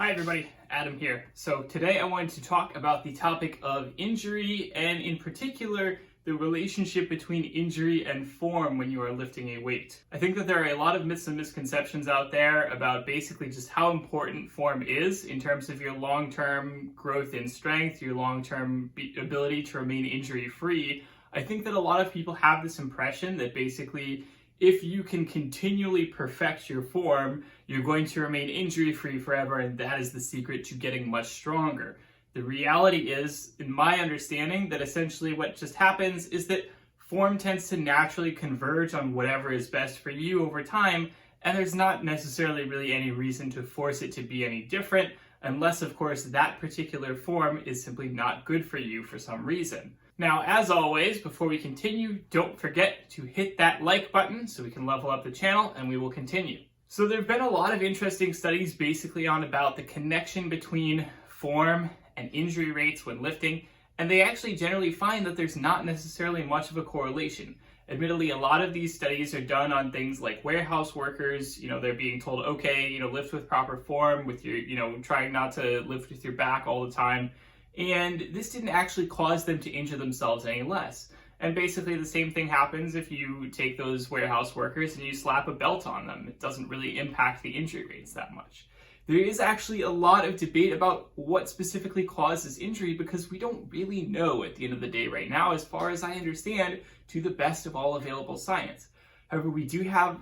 Hi everybody, Adam here. So today I wanted to talk about the topic of injury and in particular the relationship between injury and form when you are lifting a weight. I think that there are a lot of myths and misconceptions out there about basically just how important form is in terms of your long-term growth in strength, your long-term ability to remain injury-free. I think that a lot of people have this impression that basically if you can continually perfect your form, you're going to remain injury-free forever, and that is the secret to getting much stronger. The reality is, in my understanding, that essentially what just happens is that form tends to naturally converge on whatever is best for you over time, and there's not necessarily really any reason to force it to be any different, unless, of course, that particular form is simply not good for you for some reason. Now, as always, before we continue, don't forget to hit that like button so we can level up the channel and we will continue. So there have been a lot of interesting studies basically on about the connection between form and injury rates when lifting, and they actually generally find that there's not necessarily much of a correlation. Admittedly, a lot of these studies are done on things like warehouse workers. They're being told, okay, lift with proper form with your, trying not to lift with your back all the time. And this didn't actually cause them to injure themselves any less. And basically the same thing happens if you take those warehouse workers and you slap a belt on them. It doesn't really impact the injury rates that much. There is actually a lot of debate about what specifically causes injury because we don't really know at the end of the day right now, as far as I understand, to the best of all available science. However, we do have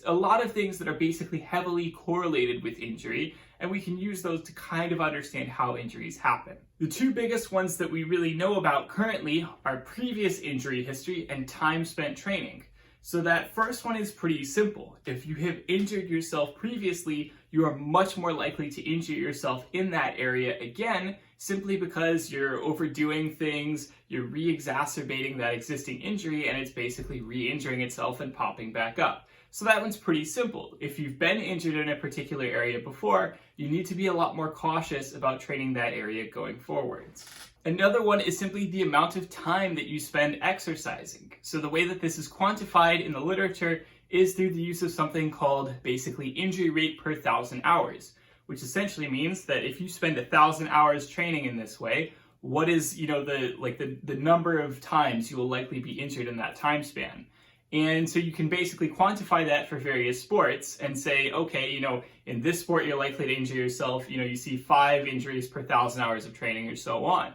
a lot of things that are basically heavily correlated with injury, and we can use those to kind of understand how injuries happen. The two biggest ones that we really know about currently are previous injury history and time spent training. So that first one is pretty simple. If you have injured yourself previously, you are much more likely to injure yourself in that area again, simply because you're overdoing things, you're re-exacerbating that existing injury, and it's basically re-injuring itself and popping back up. So that one's pretty simple. If you've been injured in a particular area before, you need to be a lot more cautious about training that area going forwards. Another one is simply the amount of time that you spend exercising. So the way that this is quantified in the literature is through the use of something called basically injury rate per 1,000 hours, which essentially means that if you spend 1,000 hours training in this way, what is, the number of times you will likely be injured in that time span. And so you can basically quantify that for various sports and say, okay, in this sport, you're likely to injure yourself. You see 5 injuries per 1,000 hours of training or so on.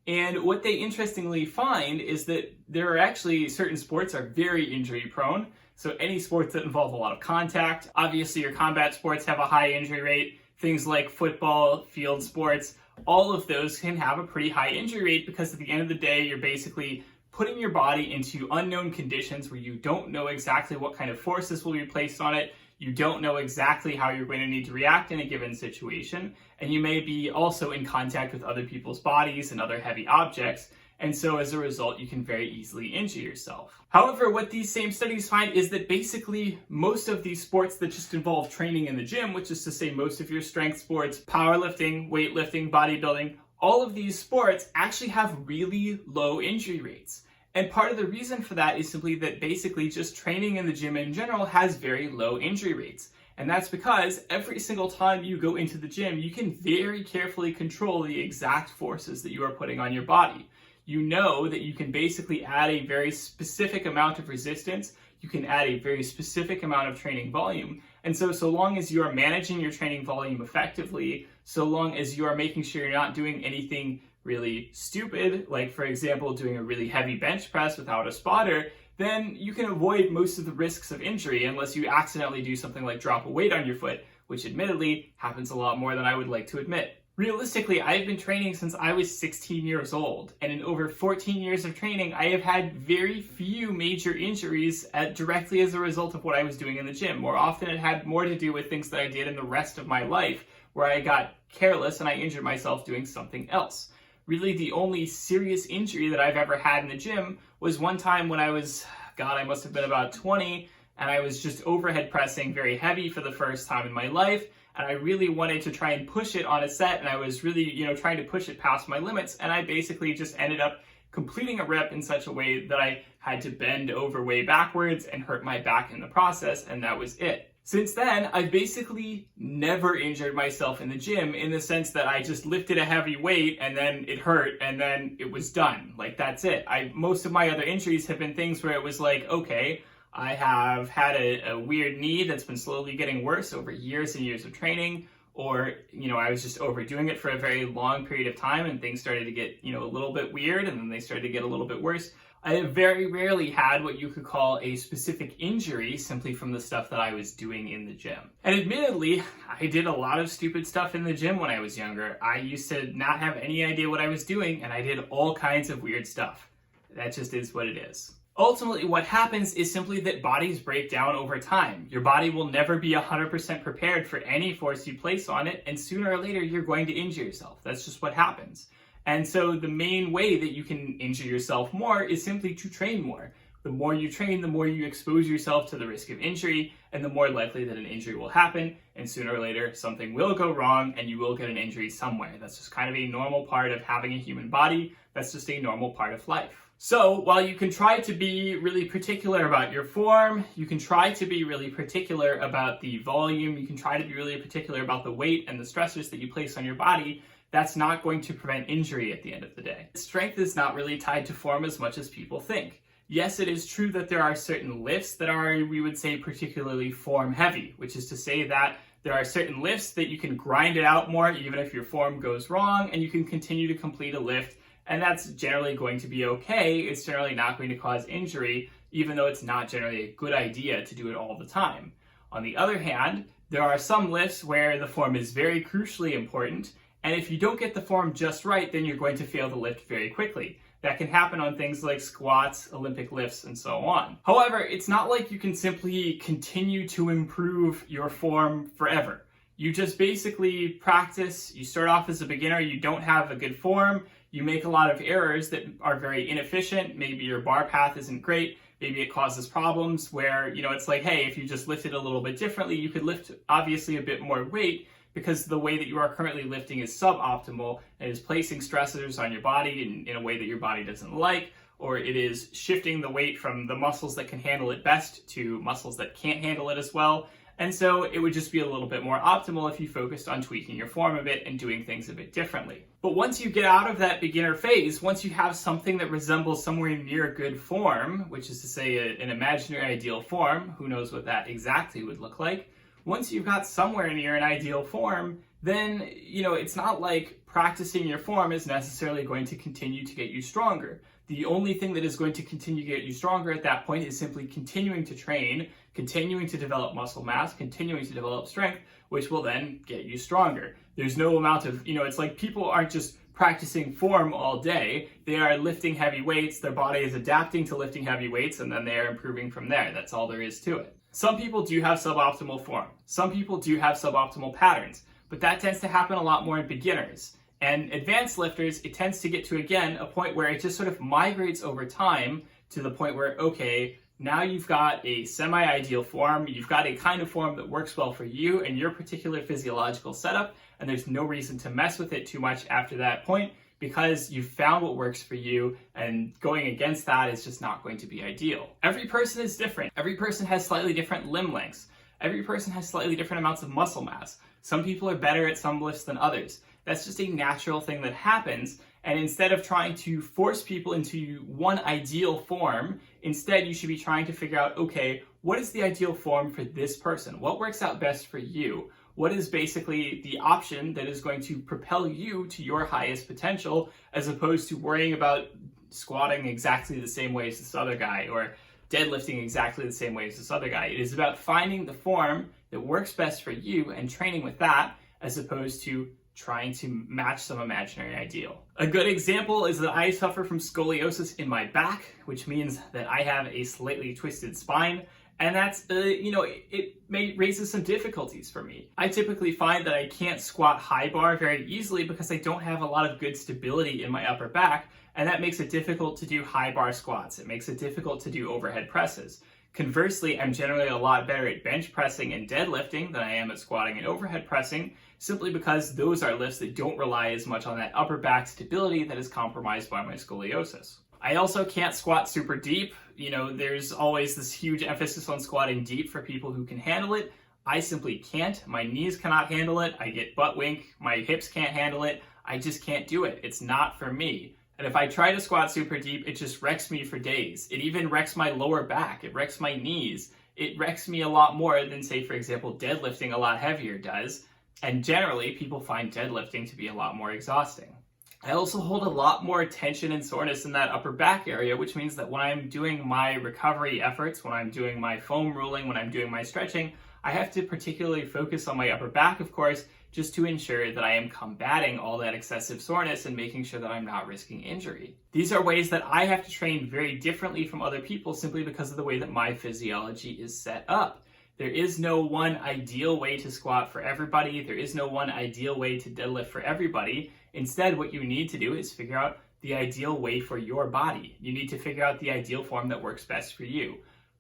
And what they interestingly find is that there are actually certain sports are very injury prone. So any sports that involve a lot of contact, obviously your combat sports have a high injury rate. Things like football, field sports, all of those can have a pretty high injury rate because at the end of the day, you're basically putting your body into unknown conditions where you don't know exactly what kind of forces will be placed on it. You don't know exactly how you're going to need to react in a given situation. And you may be also in contact with other people's bodies and other heavy objects. And so as a result, you can very easily injure yourself. However, what these same studies find is that basically most of these sports that just involve training in the gym, which is to say most of your strength sports, powerlifting, weightlifting, bodybuilding, all of these sports actually have really low injury rates. And part of the reason for that is simply that basically just training in the gym in general has very low injury rates. And that's because every single time you go into the gym, you can very carefully control the exact forces that you are putting on your body. You know that you can basically add a very specific amount of resistance. You can add a very specific amount of training volume. And so long as you are managing your training volume effectively, so long as you are making sure you're not doing anything really stupid, like for example, doing a really heavy bench press without a spotter, then you can avoid most of the risks of injury unless you accidentally do something like drop a weight on your foot, which admittedly happens a lot more than I would like to admit. Realistically, I've been training since I was 16 years old, and in over 14 years of training, I have had very few major injuries directly as a result of what I was doing in the gym. More often, it had more to do with things that I did in the rest of my life, where I got careless and I injured myself doing something else. Really, the only serious injury that I've ever had in the gym was one time when I must have been about 20, and I was just overhead pressing very heavy for the first time in my life. And I really wanted to try and push it on a set, and I was really, trying to push it past my limits, and I basically just ended up completing a rep in such a way that I had to bend over way backwards and hurt my back in the process, and that was it. Since then, I've basically never injured myself in the gym, in the sense that I just lifted a heavy weight and then it hurt and then it was done. Like, that's it. Most of my other injuries have been things where it was like, okay, I have had a weird knee that's been slowly getting worse over years and years of training, or, I was just overdoing it for a very long period of time and things started to get, a little bit weird and then they started to get a little bit worse. I have very rarely had what you could call a specific injury simply from the stuff that I was doing in the gym. And admittedly, I did a lot of stupid stuff in the gym when I was younger. I used to not have any idea what I was doing, and I did all kinds of weird stuff. That just is what it is. Ultimately, what happens is simply that bodies break down over time. Your body will never be 100% prepared for any force you place on it, and sooner or later, you're going to injure yourself. That's just what happens. And so the main way that you can injure yourself more is simply to train more. The more you train, the more you expose yourself to the risk of injury, and the more likely that an injury will happen, and sooner or later something will go wrong and you will get an injury somewhere. That's just kind of a normal part of having a human body. That's just a normal part of life. So while you can try to be really particular about your form, you can try to be really particular about the volume, you can try to be really particular about the weight and the stressors that you place on your body, that's not going to prevent injury at the end of the day. Strength is not really tied to form as much as people think. Yes, it is true that there are certain lifts that are, we would say, particularly form heavy, which is to say that there are certain lifts that you can grind it out more even if your form goes wrong, and you can continue to complete a lift, and that's generally going to be okay. It's generally not going to cause injury, even though it's not generally a good idea to do it all the time. On the other hand, there are some lifts where the form is very crucially important, and if you don't get the form just right, then you're going to fail the lift very quickly. That can happen on things like squats, Olympic lifts, and so on. However, it's not like you can simply continue to improve your form forever. You just basically practice, you start off as a beginner, you don't have a good form, you make a lot of errors that are very inefficient, maybe your bar path isn't great, maybe it causes problems where, it's like, hey, if you just lifted a little bit differently, you could lift obviously a bit more weight, because the way that you are currently lifting is suboptimal and is placing stressors on your body in a way that your body doesn't like, or it is shifting the weight from the muscles that can handle it best to muscles that can't handle it as well. And so it would just be a little bit more optimal if you focused on tweaking your form a bit and doing things a bit differently. But once you get out of that beginner phase, once you have something that resembles somewhere near good form, which is to say an imaginary ideal form, who knows what that exactly would look like, once you've got somewhere near an ideal form, then, it's not like practicing your form is necessarily going to continue to get you stronger. The only thing that is going to continue to get you stronger at that point is simply continuing to train, continuing to develop muscle mass, continuing to develop strength, which will then get you stronger. There's no amount of, it's like people aren't just practicing form all day. They are lifting heavy weights, their body is adapting to lifting heavy weights, and then they are improving from there. That's all there is to it. Some people do have suboptimal form. Some people do have suboptimal patterns, but that tends to happen a lot more in beginners. And advanced lifters, it tends to get to, again, a point where it just sort of migrates over time to the point where, okay, now you've got a semi-ideal form, you've got a kind of form that works well for you and your particular physiological setup, and there's no reason to mess with it too much after that point, because you've found what works for you, and going against that is just not going to be ideal. Every person is different. Every person has slightly different limb lengths. Every person has slightly different amounts of muscle mass. Some people are better at some lifts than others. That's just a natural thing that happens, and instead of trying to force people into one ideal form, instead you should be trying to figure out, okay, what is the ideal form for this person? What works out best for you? What is basically the option that is going to propel you to your highest potential, as opposed to worrying about squatting exactly the same way as this other guy or deadlifting exactly the same way as this other guy. It is about finding the form that works best for you and training with that, as opposed to trying to match some imaginary ideal. A good example is that I suffer from scoliosis in my back, which means that I have a slightly twisted spine. And that's, it raises some difficulties for me. I typically find that I can't squat high bar very easily because I don't have a lot of good stability in my upper back, and that makes it difficult to do high bar squats. It makes it difficult to do overhead presses. Conversely, I'm generally a lot better at bench pressing and deadlifting than I am at squatting and overhead pressing, simply because those are lifts that don't rely as much on that upper back stability that is compromised by my scoliosis. I also can't squat super deep. There's always this huge emphasis on squatting deep for people who can handle it. I simply can't. My knees cannot handle it. I get butt wink. My hips can't handle it. I just can't do it. It's not for me. And if I try to squat super deep, it just wrecks me for days. It even wrecks my lower back. It wrecks my knees. It wrecks me a lot more than, say, for example, deadlifting a lot heavier does. And generally, people find deadlifting to be a lot more exhausting. I also hold a lot more tension and soreness in that upper back area, which means that when I'm doing my recovery efforts, when I'm doing my foam rolling, when I'm doing my stretching, I have to particularly focus on my upper back, of course, just to ensure that I am combating all that excessive soreness and making sure that I'm not risking injury. These are ways that I have to train very differently from other people simply because of the way that my physiology is set up. There is no one ideal way to squat for everybody. There is no one ideal way to deadlift for everybody. Instead, what you need to do is figure out the ideal way for your body. You need to figure out the ideal form that works best for you.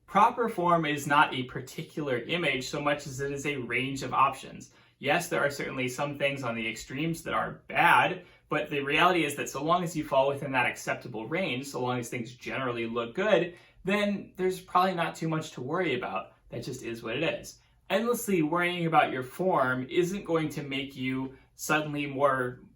Proper form is not a particular image so much as it is a range of options. Yes, there are certainly some things on the extremes that are bad, but the reality is that so long as you fall within that acceptable range, so long as things generally look good, then there's probably not too much to worry about. That just is what it is. Endlessly worrying about your form isn't going to make you suddenly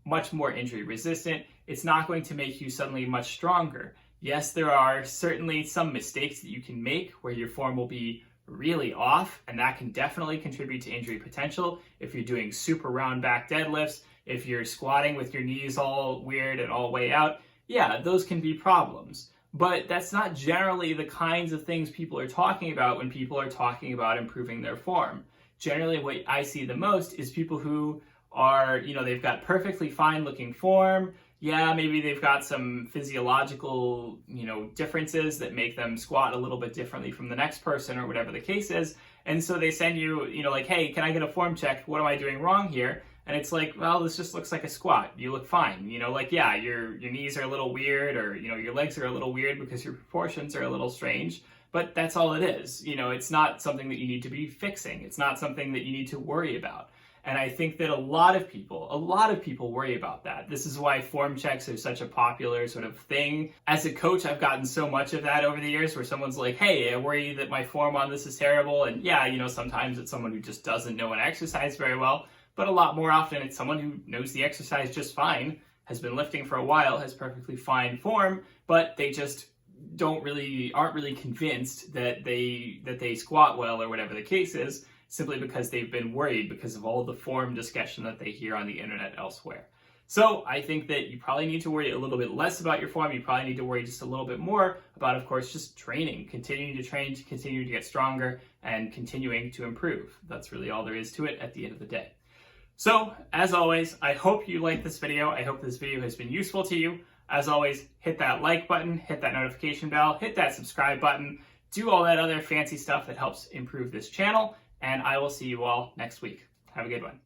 much more injury resistant. It's not going to make you suddenly much stronger. Yes, there are certainly some mistakes that you can make where your form will be really off, and that can definitely contribute to injury potential. If you're doing super round back deadlifts, if you're squatting with your knees all weird and all way out, yeah, those can be problems. But that's not generally the kinds of things people are talking about when people are talking about improving their form. Generally, what I see the most is people who are, they've got perfectly fine looking form. Yeah, maybe they've got some physiological, differences that make them squat a little bit differently from the next person or whatever the case is. And so they send you, like, hey, can I get a form check? What am I doing wrong here? And it's like, well, this just looks like a squat. You look fine. Yeah, your knees are a little weird, or, your legs are a little weird because your proportions are a little strange. But that's all it is. It's not something that you need to be fixing. It's not something that you need to worry about. And I think that a lot of people worry about that. This is why form checks are such a popular sort of thing. As a coach, I've gotten so much of that over the years where someone's like, hey, I worry that my form on this is terrible. And yeah, sometimes it's someone who just doesn't know an exercise very well. But a lot more often, it's someone who knows the exercise just fine, has been lifting for a while, has perfectly fine form, but they just aren't really convinced that they squat well or whatever the case is, simply because they've been worried because of all the form discussion that they hear on the internet elsewhere. So I think that you probably need to worry a little bit less about your form. You probably need to worry just a little bit more about, of course, just training, continuing to train, to continue to get stronger, and continuing to improve. That's really all there is to it at the end of the day. So, as always, I hope you liked this video. I hope this video has been useful to you. As always, hit that like button, hit that notification bell, hit that subscribe button, do all that other fancy stuff that helps improve this channel, and I will see you all next week. Have a good one.